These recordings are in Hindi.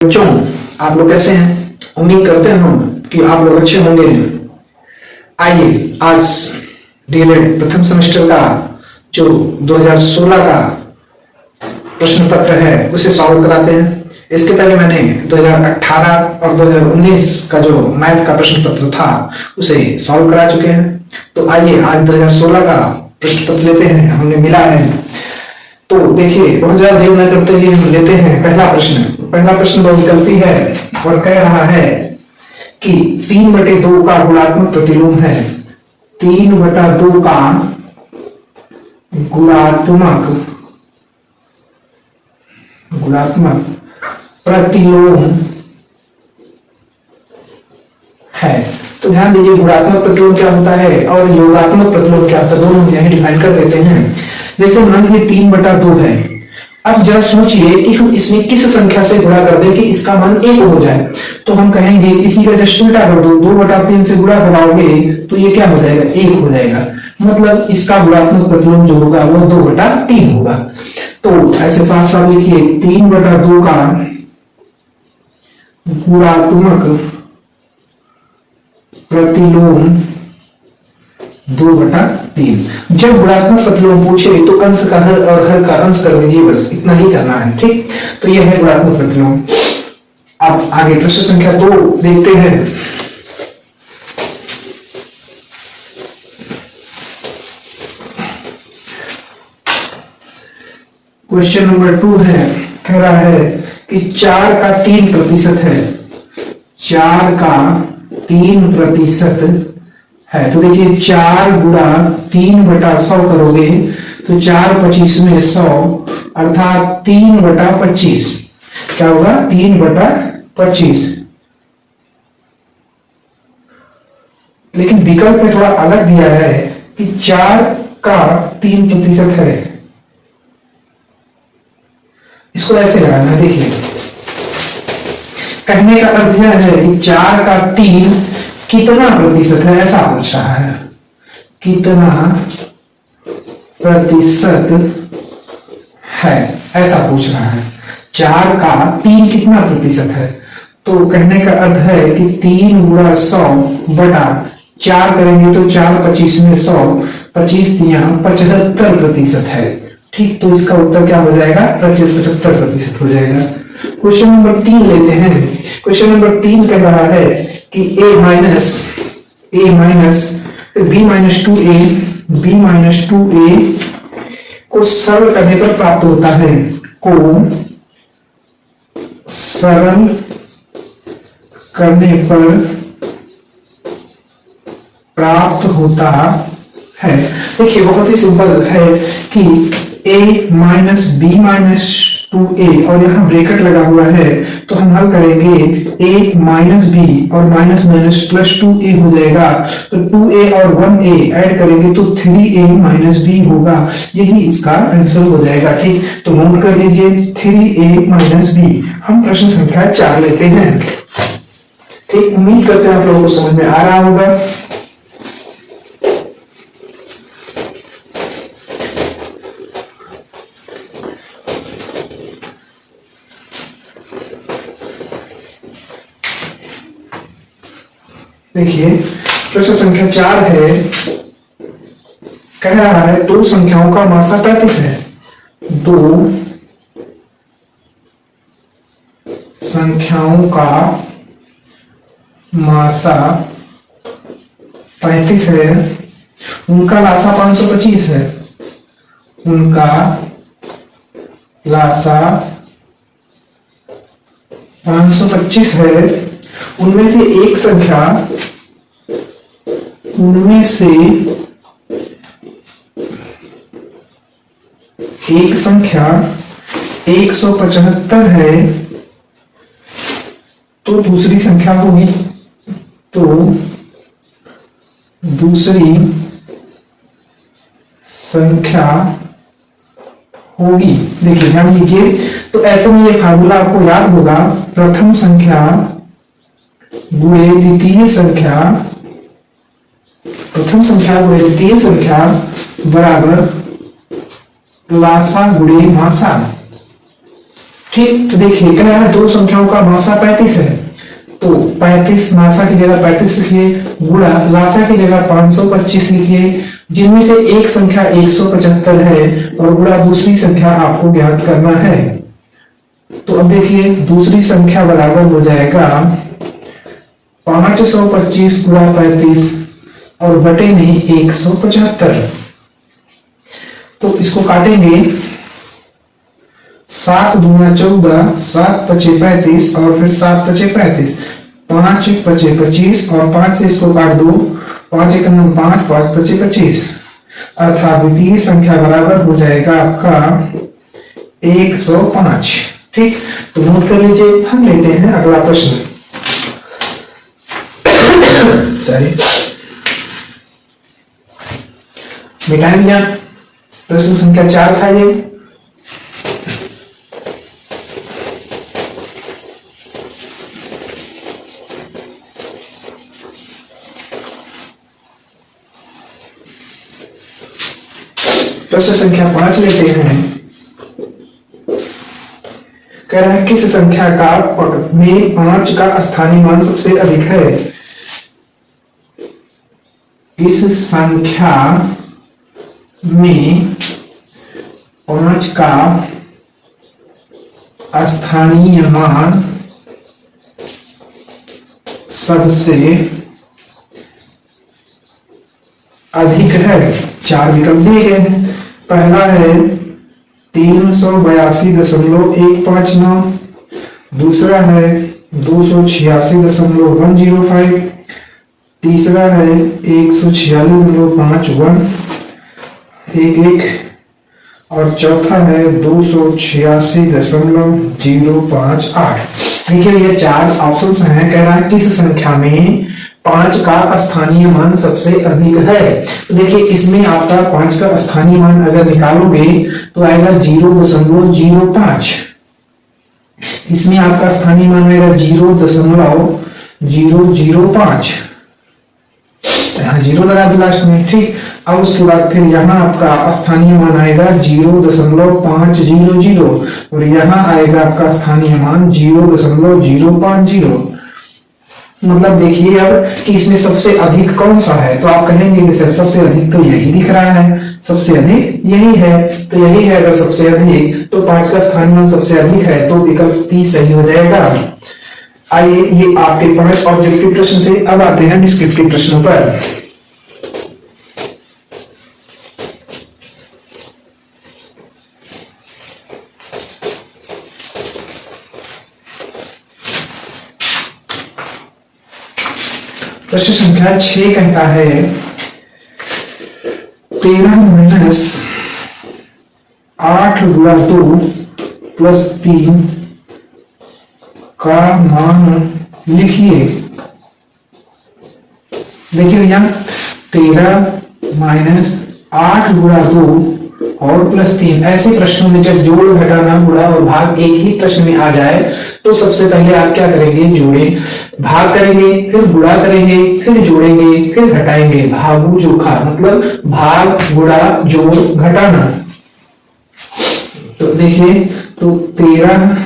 बच्चों, आप लोग कैसे हैं? उम्मीद करते हैं हम कि आप लोग अच्छे होंगे। आइए आज डीएलएड प्रथम सेमेस्टर का जो 2016 का प्रश्न पत्र है उसे सॉल्व कराते हैं। इसके पहले मैंने 2018 और 2019 का जो मैथ का प्रश्न पत्र था उसे सॉल्व करा चुके हैं। तो आइए आज 2016 का प्रश्न पत्र लेते हैं, हमने मिला है। तो देखिए, बहुत ज्यादा देर न करते हुए हम लेते हैं पहला प्रश्न। पहला प्रश्न बहुविकल्पी है और कह रहा है कि 3/2 का गुणात्मक प्रतिलोम है। 3/2 का गुणात्मक प्रतिलोम है। तो ध्यान दीजिए, गुणात्मक प्रतिलोम क्या होता है और योगात्मक प्रतिलोम क्या होता है, दोनों यही डिफाइन कर देते हैं। जैसे मान लीजिए 3/2 है। अब जरा सोचिए कि हम इसमें किस संख्या से गुणा कर दें कि इसका मान 1 हो जाए। तो हम कहेंगे इसी का जस्ट उल्टा कर दो, 2/3 से गुणा कराओगे तो ये क्या हो जाएगा, 1 हो जाएगा। मतलब इसका गुणात्मक प्रतिलोम जो होगा वो 2/3 होगा। तो ऐसे साफ साफ लिखिए, 3/2 का गुणात्मक प्रतिलोम 2/3। जब गुणात्मक प्रतिलोम पूछे तो अंश का हर और हर का अंश कर दीजिए, बस इतना ही करना है। ठीक, तो यह है गुणात्मक प्रतिलोम। अब आगे प्रश्न संख्या 2 देखते हैं। क्वेश्चन नंबर 2 है, कह रहा है कि 4 का 3% है। 4 का 3% है। तो देखिए 4 गुणा 3/100 करोगे तो 4×25 में 100 अर्थात 3/25 क्या होगा, 3/25। लेकिन विकल्प में थोड़ा अलग दिया है कि 4 का 3% है। इसको ऐसे लगाना है, देखिए कहने का अर्थ यह है कि 4 का 3 कितना प्रतिशत है, ऐसा पूछ रहा है। कितना प्रतिशत है ऐसा पूछ रहा है। 4 का 3 कितना प्रतिशत है, तो कहने का अर्थ है कि 3/100/4 करेंगे तो 4×25 में 100, 25×3 = 75% है। ठीक, तो इसका उत्तर क्या हो जाएगा, 75% हो जाएगा। क्वेश्चन नंबर 3 लेते हैं। क्वेश्चन नंबर 3 कह रहा है कि a माइनस b-2a को सरल करने पर प्राप्त होता है। को सरल करने पर प्राप्त होता है। देखिए बहुत ही सिंपल है कि a माइनस b-2a और यहाँ ब्रैकेट लगा हुआ है, तो हम हल करेंगे a माइनस b और माइनस माइनस प्लस 2a हो जाएगा। तो 2a और 1a ऐड करेंगे तो 3a माइनस b होगा। यही इसका आंसर हो जाएगा। ठीक, तो नोट कर लीजिए 3a माइनस b। हम प्रश्न संख्या 4 लेते हैं। ठीक, उम्मीद करते हैं आप लोगों को समझ में आ रहा होगा। देखिए प्रश्न संख्या 4 है, कह रहा है 2 संख्याओं का मासा 35 है। 2 संख्याओं का मासा 35 है, उनका लासा 525 है। उनका लासा 525 है। उनमें से एक संख्या 175 है, तो दूसरी संख्या होगी। तो दूसरी संख्या होगी, देखिए ध्यान दीजिए। तो ऐसे में ये फार्मूला आपको याद होगा, प्रथम संख्या गुणे द्वितीय संख्या, प्रथम संख्या गुणे द्वितीय संख्या बराबर लासा गुणे मासा। ठीक, तो देखिए क्या है, दो संख्याओं का मासा 35 है, तो 35 मासा की जगह 35 लिखिए, गुणा लासा की जगह 525 लिखिए, जिनमें से एक संख्या 175 है और गुणा दूसरी संख्या आपको ज्ञात करना है। तो अब देखिए दूसरी संख्या बराबर हो जाएगा 525 गुणा 35 और बटे में 175। तो इसको काटेंगे, 7 दूना 14, 7 पचे 35 और फिर 7 पचे 35, 5 पचे 25 और 5 से इसको काट दो, 5 एक 5, 5 पचे 25, अर्थात द्वितीय संख्या बराबर हो जाएगा आपका 105। ठीक, तो नोट कर लीजिए। हम लेते हैं अगला प्रश्न। सॉरी, मिटाएंगे। प्रश्न संख्या 4 था ये। प्रश्न संख्या 5 लेते हैं। कह रहा है किस संख्या का में 5 का स्थानीय मान सबसे अधिक है। किस संख्या में 5 का स्थानीय मान सबसे अधिक है। 4 विकल्प दिए गए हैं। पहला है 382.159, दूसरा है 286.105, तीसरा है 146.51 और चौथा है 286.058। देखिए ये 4 ऑप्शंस हैं। कह रहा है किस संख्या में 5 का स्थानीय मान सबसे अधिक है। तो देखिए इसमें आपका 5 का स्थानीय मान अगर निकालोगे तो आएगा 0.05। इसमें आपका स्थानीय मान आएगा 0.005। यहाँ 0 लगा दो लास्ट में। ठीक, अब उसके बाद फिर यहाँ आपका स्थानीय मान आएगा 0.500 और यहाँ आएगा आपका स्थानीय मान 0.050। मतलब देखिए अब कि इसमें सबसे अधिक कौन सा है, तो आप कहेंगे कि सर सबसे अधिक तो यही दिख रहा है, सबसे अधिक यही है। तो यही है अगर सबसे अधिक, तो 5 का स्थानीय मान सबसे अधिक है, तो विकल्प 30 सही हो जाएगा। आइए, ये आपके 5 ऑब्जेक्टिव प्रश्न थे। अब आते हैं डिस्क्रिप्टिव प्रश्नों पर। प्रश्न संख्या 6 कहता है 13 माइनस 8 गुणा 2 प्लस 3 का मान लिखिए। देखिए यहाँ 13 माइनस 8 गुणा 2 और प्लस 3, ऐसे प्रश्नों में जब जोड़ घटाना गुणा और भाग एक ही प्रश्न में आ जाए तो सबसे पहले आप क्या करेंगे, जोड़े भाग करेंगे, फिर गुणा करेंगे, फिर जोड़ेंगे, फिर घटाएंगे। भागु जोखा मतलब भाग गुणा जोड़ घटाना। तो देखिए, तो 13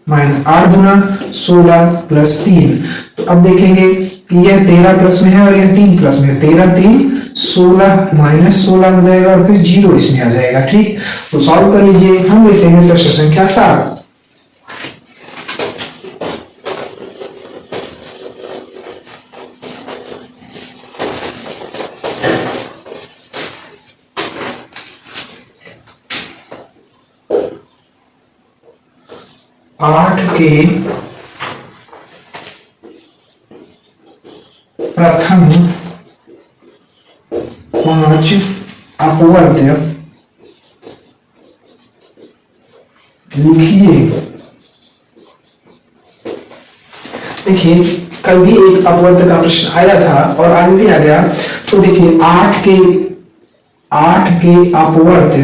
माइनस 8 गुना 16 प्लस 3। तो अब देखेंगे कि यह 13 प्लस में है और यह 3 प्लस में है। 13 3 16 माइनस 16 हो जाएगा और फिर 0 इसमें आ जाएगा। ठीक, तो सॉल्व कर लीजिए। हम लेते हैं प्रश्न संख्या 7। आठ के प्रथम 5 अपवर्त्य लिखिए। देखिए कल भी एक अपवर्त्य का प्रश्न आया था और आज भी आ गया। तो देखिए 8 के अपवर्त्य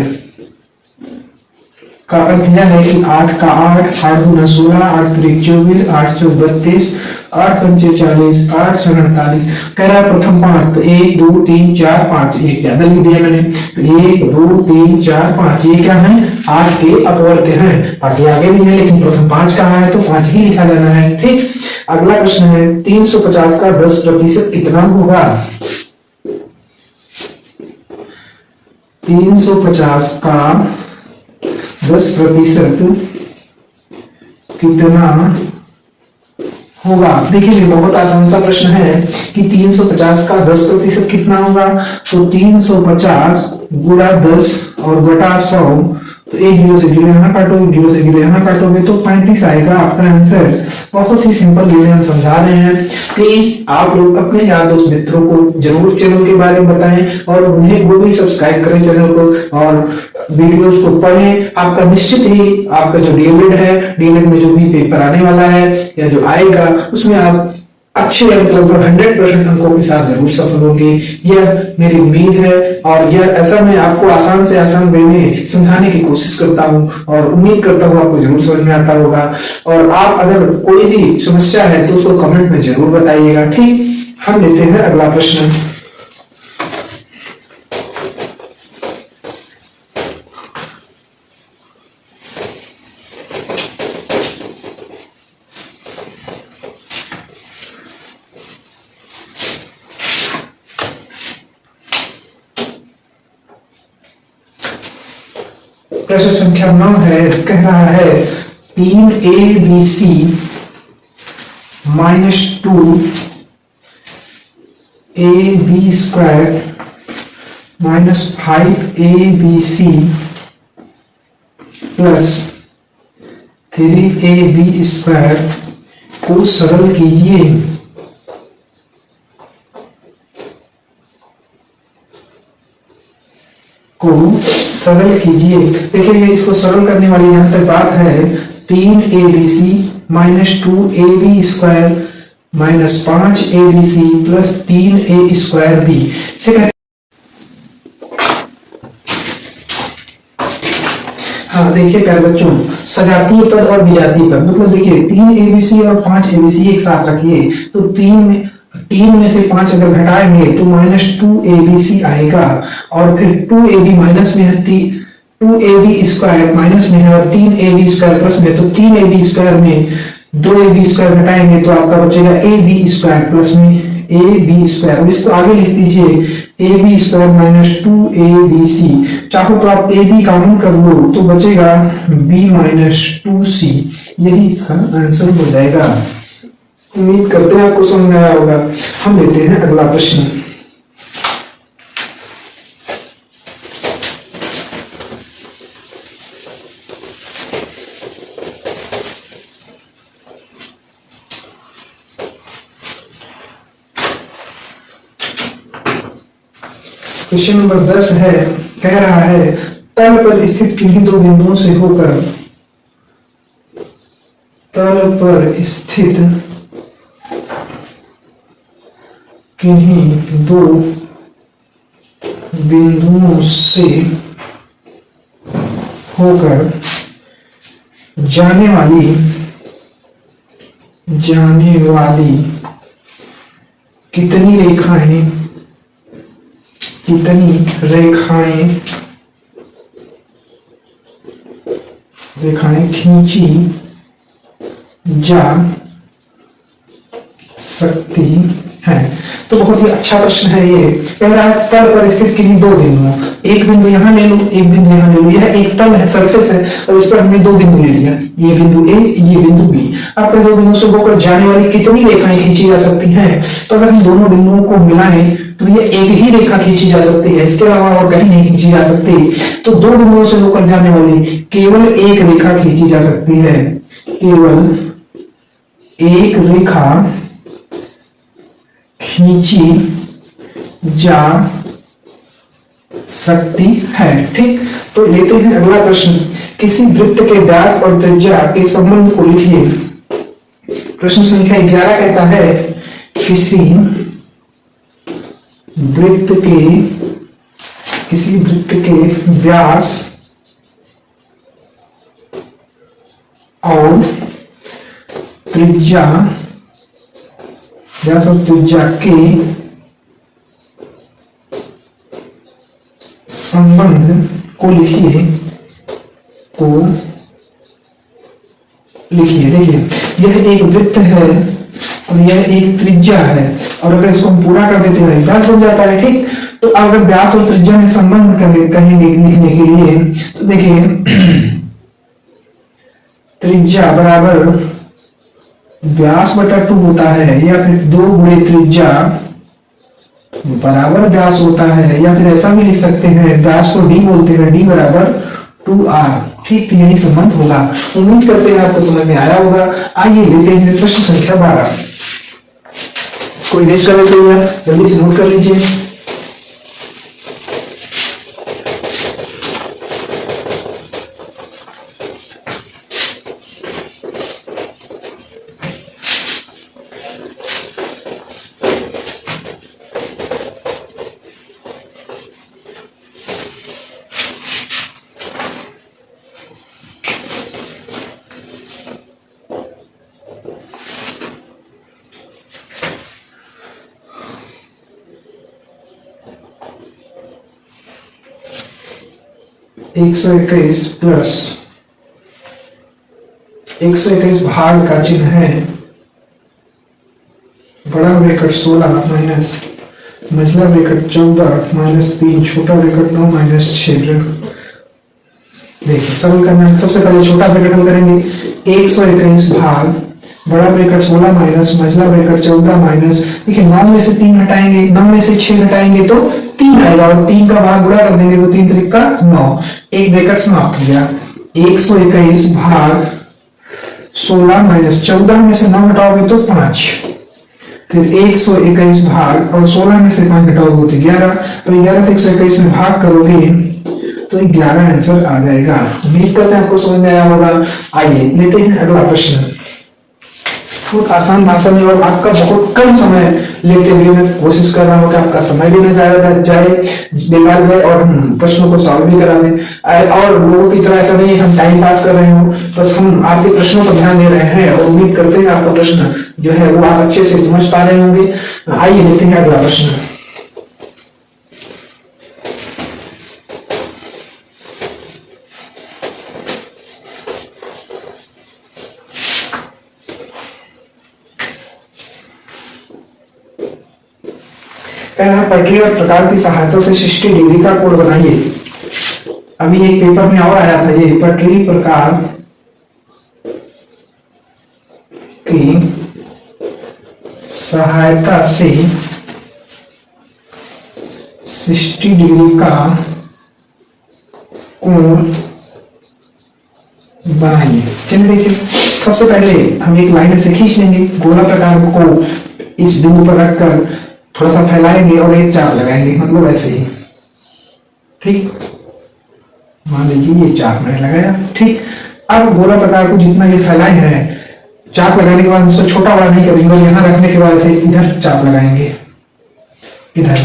का अर्थ यह है कि 8 का 8, 8 दूना 16, 8 त्रिक 24, 8 चौक 32, 8 पंचे 40, 8 छह 48। कह रहा है प्रथम 5, तो 1 2 3 4 5, एक ज्यादा लिख दिया मैंने, तो 1 2 3 4 5, ये क्या है 8 के अपवर्त्य हैं। बाकी आगे भी है लेकिन प्रथम 5 कहा है तो 5 ही लिखा जाना है। ठीक, अगला प्रश्न है 350 का 10% कितना होगा? 350 का 10% कितना होगा? देखिए बहुत आसान सा प्रश्न है कि 350 का 10% कितना होगा, तो 350 गुणा 10 और बटा 100, तो एक जीरो से जीरो यहाँ काटोगे, जीरो से जीरो यहाँ काटोगे तो 35 आएगा आपका आंसर। बहुत ही सिंपल वे में हम समझा रहे हैं। प्लीज आप लोग अपने यार दोस्त मित्रों को जरूर चैनल के बारे में बताएं और उन्हें वो भी सब्सक्राइब करें चैनल को और वीडियोज को पढ़ें। आपका निश्चित ही आपका जो डीएलएड है, डीएलएड में जो भी पेपर आने वाला है या जो आएगा उसमें आप अच्छे लगभग 100% अंकों के साथ जरूर सफल होंगे, यह मेरी उम्मीद है। और यह ऐसा मैं आपको आसान से आसान वे में समझाने की कोशिश करता हूं और उम्मीद करता हूं आपको जरूर समझ में आता होगा। और आप अगर कोई भी समस्या है तो उसको कमेंट में जरूर बताइएगा। ठीक, हम लेते हैं अगला प्रश्न। प्रश्न संख्या 9 है, कह रहा है 3abc minus 2ab square minus 5abc plus 3ab square को सरल कीजिए। को सरल कीजिए। देखिए इसको सरल करने वाली यहां तक बात है 3abc minus 2ab square minus 5abc plus 3a square B से हाँ देखिए प्यारे बच्चों, सजातीय पद और विजातीय पद मतलब देखिए 3abc और 5abc एक साथ रखिए तो 3 में से 5 अगर घटाएंगे तो माइनस 2abc आएगा और फिर 2ab माइनस में है 2ab स्क्वायर माइनस में है और 3ab स्क्वायर प्लस में, तो 3ab स्क्वायर में 2ab स्क्वायर घटाएंगे तो आपका बचेगा ab स्क्वायर प्लस में ab स्क्वायर। इसको आगे लिख दीजिए ab स्क्वायर माइनस 2abc। चाहो तो आप ab काउंट कर लो तो बचेगा b माइनस 2c, यही इसका आंसर हो जाएगा। उम्मीद करते हैं आपको समझ में आया होगा। हम लेते हैं अगला प्रश्न। क्वेश्चन नंबर 10 है, कह रहा है तल पर स्थित किन्हीं दो बिंदुओं से होकर तल पर स्थित किन्हीं दो बिंदुओं से होकर जाने वाली कितनी रेखाएं खींची जा सकती है। तो बहुत ही अच्छा प्रश्न है ये। कह रहा है तल पर स्थित किन्हीं दो बिंदुओं, एक बिंदु यहाँ ले लो, एक बिंदु यहाँ ले लो। यह एक तल है, सरफेस है और इस पर हमने दो बिंदु ले लिया, ये बिंदु ए, ये बिंदु बी। आपके दो बिंदुओं से होकर जाने वाली कितनी रेखाएं खींची जा सकती हैं? तो अगर हम दोनों बिंदुओं को मिलाएं तो ये एक ही रेखा खींची जा सकती है, इसके अलावा और कहीं नहीं खींची जा सकती। तो दो बिंदुओं से होकर जाने वाली केवल एक रेखा खींची जा सकती है, केवल एक रेखा खींची जा सकती है। ठीक, तो लेते हैं अगला प्रश्न। किसी वृत्त के व्यास और त्रिज्या के संबंध को लिखिए। प्रश्न संख्या 11 कहता है किसी वृत्त के व्यास और त्रिज्या, व्यास और त्रिज्या के संबंध को लिखिए, देखिए यह एक वृत्त है और यह एक त्रिज्या है, और अगर इसको हम पूरा कर देते हैं व्यास बन जाता है। ठीक, तो अगर व्यास और त्रिज्या में संबंध कहेंगे लिखने के लिए, तो देखिए त्रिज्या बराबर व्यास बटा 2 होता है, या फिर 2 गुणे त्रिज्या बराबर व्यास होता है, या फिर ऐसा भी लिख सकते हैं, व्यास को डी बोलते हैं, डी बराबर 2r। ठीक, तो यही संबंध होगा। उम्मीद करते हैं आपको समझ में आया होगा। आइए लेते हैं प्रश्न संख्या 12, इसको इरेज कर लेते हैं, जल्दी से नोट कर लीजिए। एक सौ 121 प्लस 121 भाग का चिन्ह है, बड़ा ब्रैकेट 16 माइनस मझला ब्रैकेट 14 माइनस 3 छोटा ब्रैकेट 9 माइनस 6। देखिए सरल करना है, सबसे पहले छोटा ब्रैकेट हम करेंगे। 121 भाग बड़ा ब्रैकेट 16 माइनस मझला ब्रैकेट 14 माइनस, देखिए 9 में से 3 हटाएंगे, 9 में से 6 हटाएंगे तो 3 आएगा, और 3 का भाग गुणा कर देंगे तो 3 3 का 9, एक ब्रैकेट समाप्त हो गया। 121 भाग 16 माइनस 14 में से 9 हटाओगे तो 5, फिर 121 भाग और 16 में से 5 हटाओगे तो 11, तो 11 से 121 में भाग करोगे तो 11 आंसर आ जाएगा। उम्मीद करते हैं आपको समझ में आया होगा। आइए लेते हैं अगला प्रश्न, बहुत आसान भाषा में और आपका बहुत कम समय लेते हुए मैं कोशिश कर रहा हूँ कि आपका समय भी न जाए बेकार जाए और हम प्रश्नों को सॉल्व भी करा दें। और लोगों की तरह ऐसा नहीं हम टाइम पास कर रहे हो, बस हम आपके प्रश्नों पर ध्यान दे रहे हैं और उम्मीद करते हैं आपका प्रश्न जो है वो आप अच्छे से समझ पा रहे होंगे। आइए लेते हैं अगला प्रश्न। पहला, पटरी और प्रकार की सहायता से 60 डिग्री का कोण बनाइए। अभी एक पेपर में और आया था, ये पटरी प्रकार की सहायता से 60 डिग्री का कोण बनाइए। चलिए देखिए, सबसे पहले हम एक लाइन से खींच लेंगे, गोला प्रकार को इस बिंदु पर रखकर थोड़ा सा फैलाएंगे और एक चाप लगाएंगे, मतलब ऐसे ही। ठीक, मान लीजिए ये चाप मैंने लगाया। ठीक, अब गोला प्रकार को जितना ये फैलाए हैं, चाप लगाने के बाद उसको छोटा बड़ा नहीं करेंगे, और यहाँ रखने के बाद से इधर चाप लगाएंगे इधर।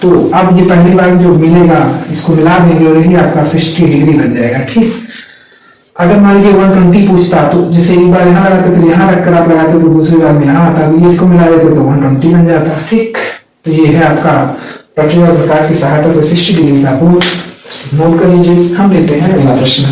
तो अब ये पहली बार जो मिलेगा इसको मिला देंगे और यही आपका 60 डिग्री बन जाएगा। ठीक, अगर मान लीजिए 120 पूछता तो जैसे एक बार यहाँ लगाते फिर यहाँ रखकर आप लगाते तो दूसरी बार में यहाँ आता, तो ये इसको मिला देते तो 120 बन जाता। ठीक, तो ये है आपका पटरी और प्रकार की सहायता से 60 डिग्री का कोण। नोट कर लीजिए। हम लेते हैं अगला प्रश्न।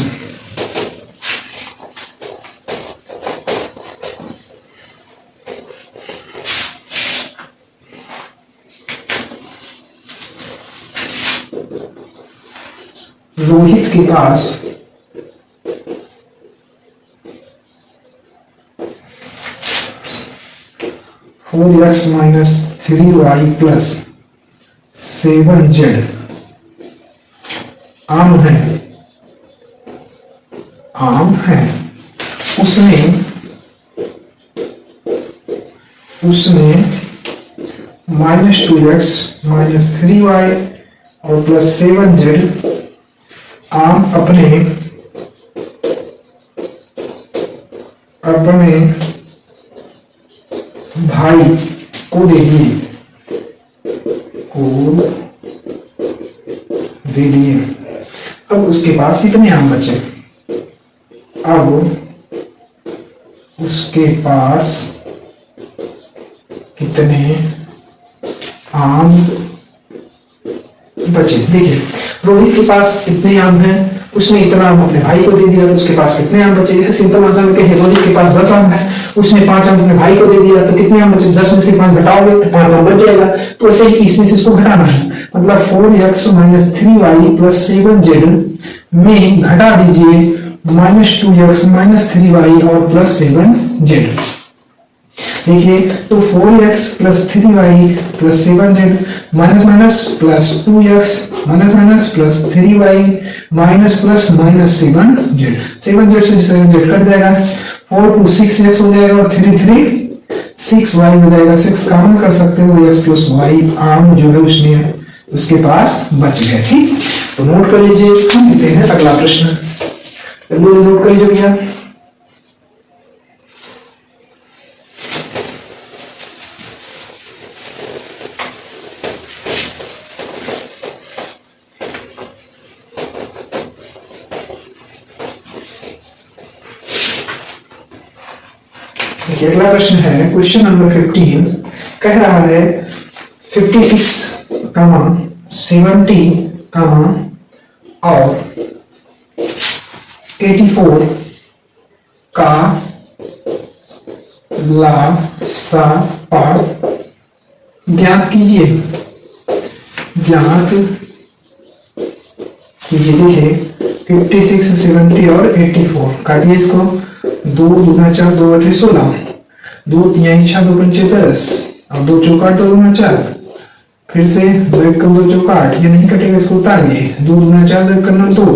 रोहित के पास 4x minus 3y plus 7z आम है। उसने माइनस 2x माइनस 3y और प्लस 7z आम अपने भाई को दे दिए। अब उसके पास कितने आम बचे? अब उसके पास कितने आम बचे। देखिए रोहित के पास इतने आम हैं, उसने इतना आम अपने भाई को दे दिया, तो उसके पास कितने आम बचे। जैसे सिंपल भाषा में कहें रोहित के पास 10 आम है, उसने 5 आम अपने भाई को दे दिया, तो कितने आम बचे। 10 में से 5 घटाओगे तो 5 आम बच जाएगा। तो ऐसे ही इसमें से इसको घटाना है, मतलब 4x - 3y + 7z में घटा दीजिए -2x - 3y और +7z। देखिए तो 4x + 3y + 7z minus minus plus 2x minus minus plus 3y minus plus -7z। 7z से 7z कट जाएगा, 4 2 6x हो जाएगा और 3 3 6y हो जाएगा। 6 कॉमन कर सकते हो, x + y आम जो है उसने उसके पास बच गया। ठीक, तो नोट कर लीजिए। हम लेते हैं अगला प्रश्न, नोट कर लीजिए भैया। अगला प्रश्न है क्वेश्चन नंबर 15, कह रहा है 56, 70, और 84 का लसापा ज्ञात कीजिए। देखिए 56, 70 और 84 काटिए इसको। 2 दूना 4, 2 बटे 16, 2 तिहाई 6, 2 पंचे 10, और 2 चौका 2 दूना 4, फिर से 2 1 2 चौका 8, ये नहीं कटेगा, इसको उतारिए। 2 दूना 4, 2 1 2,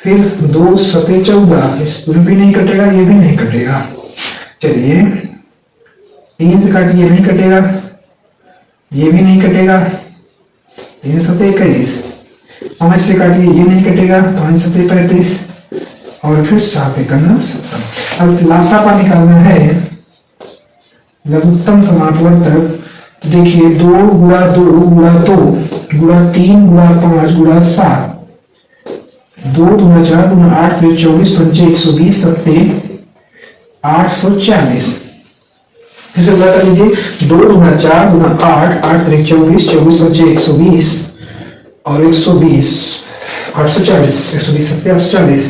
फिर 2 7 14, इस भी नहीं कटेगा, ये भी नहीं कटेगा। चलिए 3 से काटिए, नहीं कटेगा, ये भी नहीं कटेगा। 3 7 21, 5 से काटिए, ये नहीं कटेगा, 5 7 35, और फिर 7 1 7। अब लासापा निकालना है लघुत्तम समापवर्तक। तो देखिए 2 × 2 × 2 × 3 × 5 × 7, 2 दूना 4, 2 दूना 8, फिर 24 पंचे 120, 7 840। फिर से बता लीजिए 2 दूना 4, 2 दूना 8, 8 3 24, 24 पंचे 120 और 120 840, 120 7 840।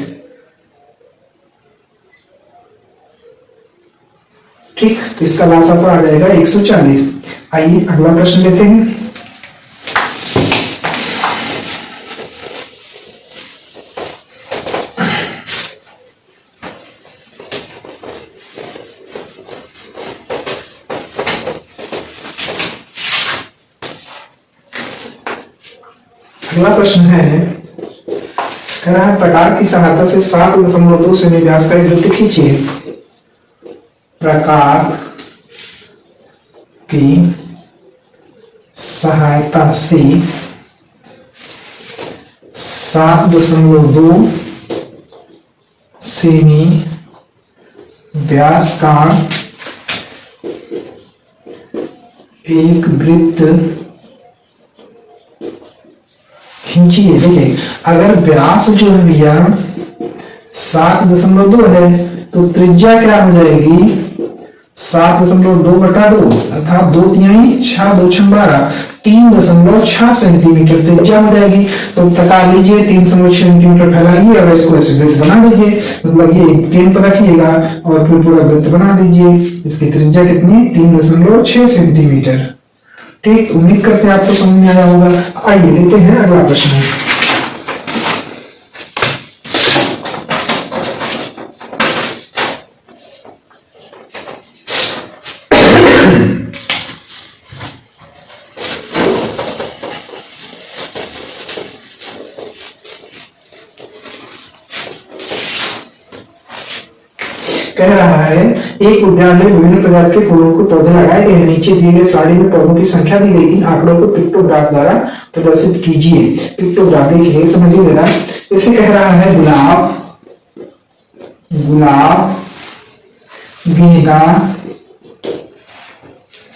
ठीक, तो इसका लासापा आ जाएगा 140। आइए अगला प्रश्न लेते हैं। अगला प्रश्न है, कह रहा है प्रकार की सहायता से 7.2 सेमी व्यास का एक वृत्त खींचिए। प्रकार की सहायता से 7.2 सेमी व्यास का एक वृत्त खींचिए। देखिए अगर व्यास जो है भैया 7.2 है तो त्रिज्या क्या हो जाएगी 7.2 बटा 2 अर्थात 2 तिहाई 6, 2 6 12, 3.6 सेंटीमीटर त्रिज्या हो जाएगी। तो प्रकार लीजिए 3.6 सेंटीमीटर फैलाइए और इसको ऐसे वृत्त बना दीजिए, मतलब ये केंद्र पर रखिएगा और फिर पूरा वृत्त बना दीजिए। इसकी त्रिज्या कितनी 3.6 सेंटीमीटर। ठीक, उम्मीद करते हैं आपको समझ में आया होगा। आइए लेते हैं अगला प्रश्न। कह रहा है एक उद्यान में विभिन्न प्रकार के फूलों के पौधे लगाए गए हैं। नीचे दिए गए सारणी में पौधों की संख्या दी गई, इन आंकड़ों को पिक्टोग्राफ द्वारा प्रदर्शित कीजिए। पिक्टोग्राफ देखिए समझिए जरा। इसे कह रहा है गुलाब, गेंदा,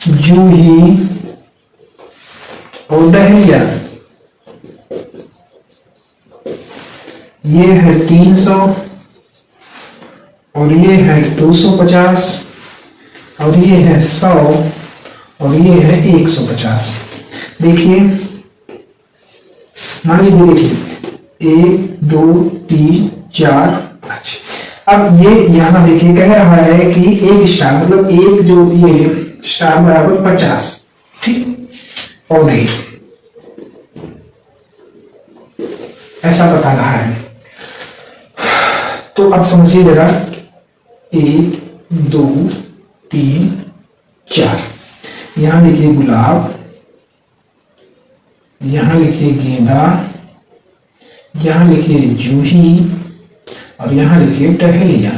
जूही और डहेलिया। ये है 300 और ये है 250 और ये है 100 और ये है 150। देखिए मान लीजिए, देखिए 1 2 3 4 5। अब ये यहां देखिए कह रहा है कि एक स्टार मतलब एक जो ये स्टार बराबर 50, ठीक। और देखिए ऐसा बता रहा है, तो अब समझिए जरा 1 2 3 4, यहां लिखिए गुलाब, यहां लिखिए गेंदा, यहां लिखिए जूही और यहां लिखिए टहलिया।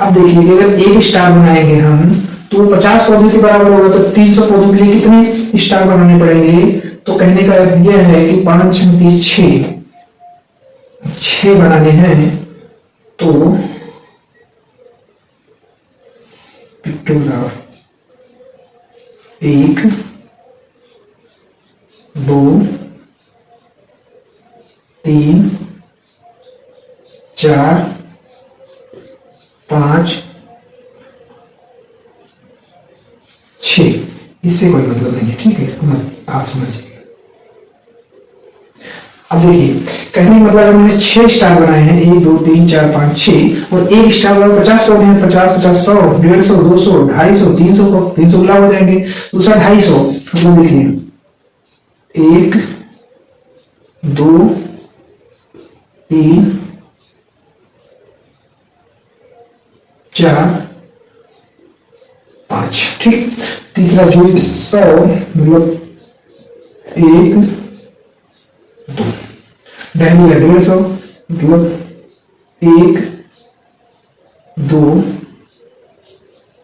अब देखिए कि अगर एक स्टार बनाएंगे हम तो 50 पौधों के बराबर होगा, तो 300 पौधों के लिए कितने स्टार बनाने पड़ेंगे? तो कहने का अर्थ यह है कि 5 6 6 बनाने हैं। तो पिक्टोग्राफ 1 2 3 4 5 6, इससे कोई मतलब नहीं है, ठीक है, इसको आप समझिए। अब देखिए कहने का मतलब हमने 6 स्टार बनाए हैं, 1 2 3 4 5 6, और एक स्टार में 50 पौधे हैं, 50 50 100 150 200 250 300 300 गुलाब हो जाएंगे, दूसरा 250। मतलब देखिए 1 2 3 4 5, ठीक। तीसरा जो 100 मतलब 1 2, डहलिया 150 मतलब 1 2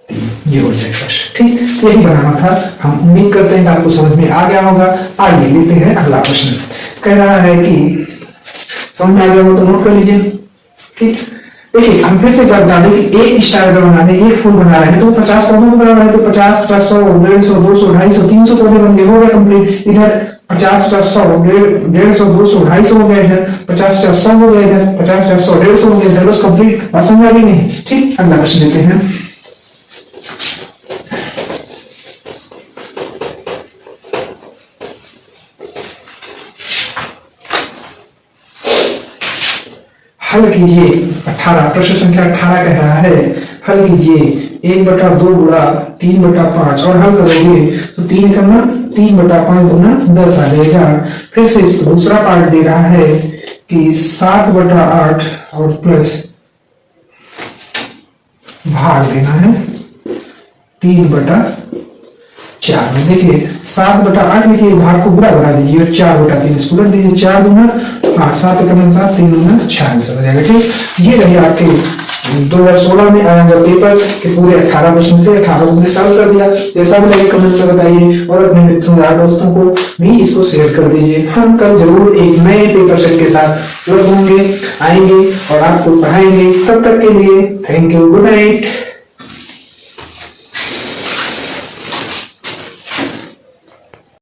3, ये हो जाएगा प्रश्न, ठीक। तो यही बनाना था। हम उम्मीद करते हैं कि आपको समझ में आ गया होगा। आइए लेते हैं अगला प्रश्न। कह रहा है कि समझ में आ गया हो तो नोट कर लीजिए, ठीक। देखिए हम फिर से बता दें कि एक स्टार अगर बनाने एक फूल बना रहे हैं तो 50 पौधों को बराबर है, तो 50 50 100 150 200 250 300 पौधे बन गए, हो गए कंप्लीट। इधर 50 50 100 150 200 250 हो गया, इधर 50 50 100 हो गया, इधर 50 50 100 150 हो गया, इधर बस कंप्लीट। बात समझ आ गई नहीं, ठीक। अगला प्रश्न लेते हैं। हल कीजिए 18, प्रश्न संख्या 18 कह रहा है हल कीजिए 1/2 गुणा 3/5, और हल करोगे तो 3 करना 3/5 गुना 10 आ जाएगा। फिर से इसको दूसरा पार्ट दे रहा है कि 7/8 और प्लस भाग देना है 3/4 में। देखिए 7/8 लिखिए, भाग को बुरा बना दीजिए और 4/3 इसको कर दीजिए, 4 दूना 8, 7 का 7 3 दूना 46 हो जाएगा, ठीक। ये रही आपके 2016 में आया हुआ पेपर के पूरे 18 प्रश्न थे। 18 को सॉल्व कर दिया। जैसा भी लगे कमेंट में बताइए और अपने मित्रों यार दोस्तों को भी इसको शेयर कर दीजिए। हम कल जरूर एक नए पेपर सेट के साथ उपलब्ध होंगे, आएंगे और आपको पढ़ाएंगे। तब तक के लिए थैंक यू, गुड नाइट।